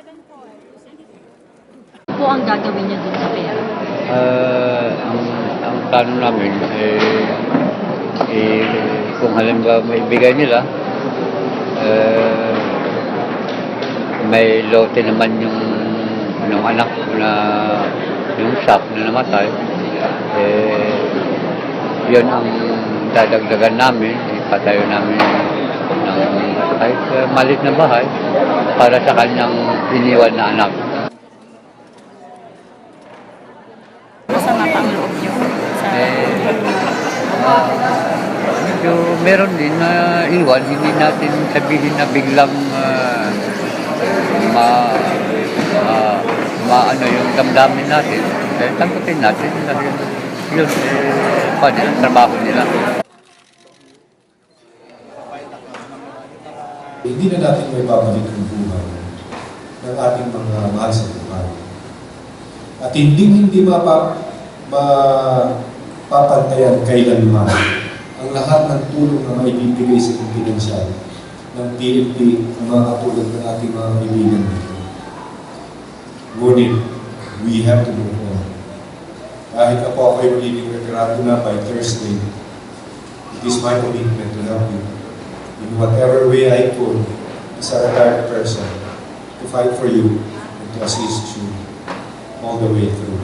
Ano po ang gagawin niyo dun sa pera? Ang plano namin, kung halimbawa maibigay nila, may lote naman yung anak na yung shop na namatay, yun ang dadagdagan namin, ipatayo namin ng kahit maliit na bahay para sa kanyang iniwan na anak. Masama pa ang loob niyo sa Medyo meron din na iwan, hindi natin sabihin na biglang maano yung damdamin natin. Tanggapin natin dahil yun, trabaho nila. Hindi na natin may babalik ang buhay ng ating mga mahal sa buhay. At hindi mapapantayan kailanman ang lahat ng tulong na maibibigay sa pinansyal ng PNP ng mga katulad ng ating mga kaibigan dito. Ngunit, we have to move on. Kahit na po ako'y magiging retirado na by Thursday, it is my commitment to help you in whatever way I could as a retired person to fight for you and to assist you all the way through.